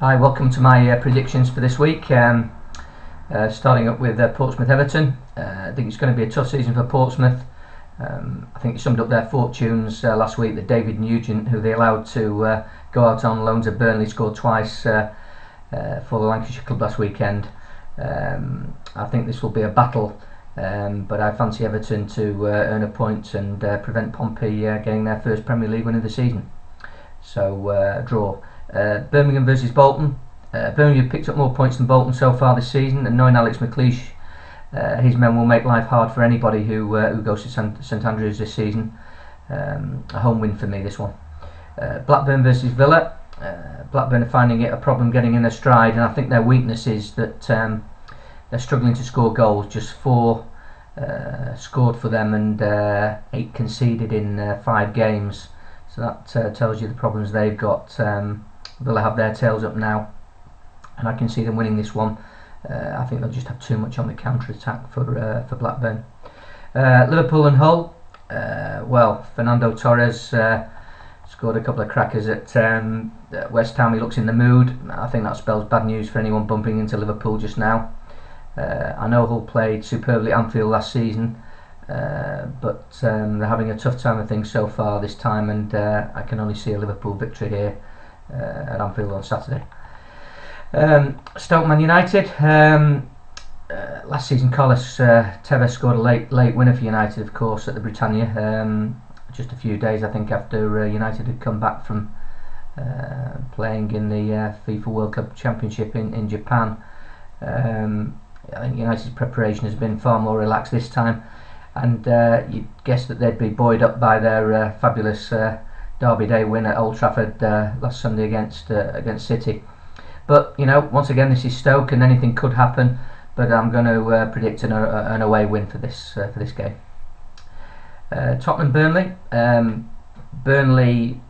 Hi, welcome to my predictions for this week. Starting up with Portsmouth-Everton. I think it's going to be a tough season for Portsmouth. I think it summed up their fortunes last week that David Nugent, who they allowed to go out on loan to Burnley, scored twice for the Lancashire club last weekend. I think this will be a battle, but I fancy Everton to earn a point and prevent Pompey getting their first Premier League win of the season. So draw. Birmingham versus Bolton. Birmingham picked up more points than Bolton so far this season, and knowing Alex McLeish, his men will make life hard for anybody who goes to St Andrews this season. A home win for me, this one. Blackburn versus Villa. Blackburn are finding it a problem getting in their stride, and I think their weakness is that they're struggling to score goals. Just 4 scored for them and 8 conceded in 5 games. So that tells you the problems they've got. Villa have their tails up now, and I can see them winning this one. I think they'll just have too much on the counter-attack for Blackburn. Liverpool and Hull. Well, Fernando Torres scored a couple of crackers at West Ham. He looks in the mood. I think that spells bad news for anyone bumping into Liverpool just now. I know Hull played superbly at Anfield last season, but they're having a tough time of things so far this time, and I can only see a Liverpool victory here at Anfield on Saturday. Stoke Man United. Last season, Carlos Tevez scored a late winner for United, of course, at the Britannia. Just a few days, I think, after United had come back from playing in the FIFA World Cup Championship in Japan. I think United's preparation has been far more relaxed this time, and you'd guess that they'd be buoyed up by their fabulous Derby Day win at Old Trafford last Sunday against City. But you know, once again, this is Stoke, and anything could happen. But I'm going to predict an away win for this game. Tottenham Burnley. Burnley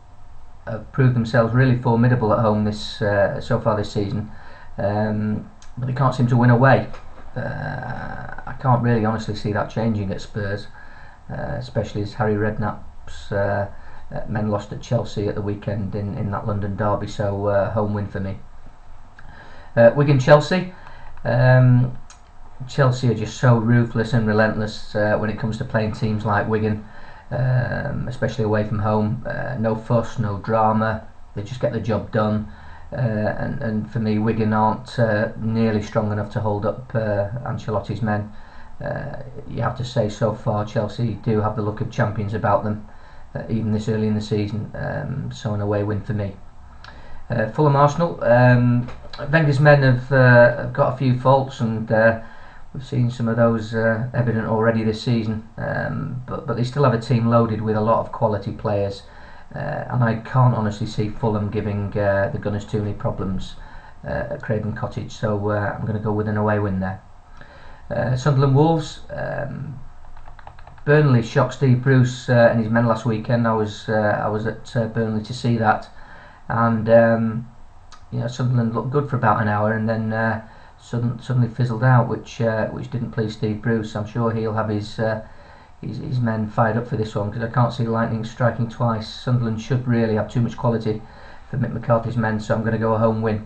have proved themselves really formidable at home so far this season, but they can't seem to win away. I can't really honestly see that changing at Spurs, especially as Harry Redknapp's men lost at Chelsea at the weekend in that London derby. So home win for me. Wigan Chelsea. Chelsea are just so ruthless and relentless when it comes to playing teams like Wigan, especially away from home. No fuss, no drama. They just get the job done. And for me, Wigan aren't nearly strong enough to hold up Ancelotti's men. You have to say, so far Chelsea do have the look of champions about them, even this early in the season. So an away win for me. Fulham Arsenal. Wenger's men have got a few faults, and we've seen some of those evident already this season. But they still have a team loaded with a lot of quality players. And I can't honestly see Fulham giving the Gunners too many problems at Craven Cottage, so I'm going to go with an away win there. Sunderland Wolves. Burnley shocked Steve Bruce and his men last weekend. I was at Burnley to see that, and Sunderland looked good for about an hour, and then suddenly fizzled out, which didn't please Steve Bruce. I'm sure he'll have his men fired up for this one, because I can't see Lightning striking twice. Sunderland should really have too much quality for Mick McCarthy's men, so I'm going to go a home win.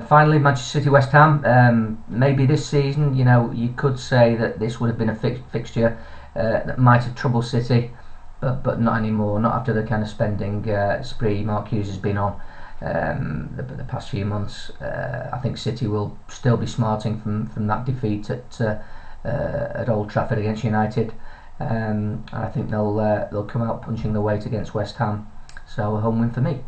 Finally, Manchester City West Ham. Maybe this season, you could say that this would have been a fixture that might have troubled City, but not anymore. Not after the kind of spending spree Mark Hughes has been on the past few months. I think City will still be smarting from that defeat at Old Trafford against United. I think they'll come out punching the weight against West Ham. So a home win for me.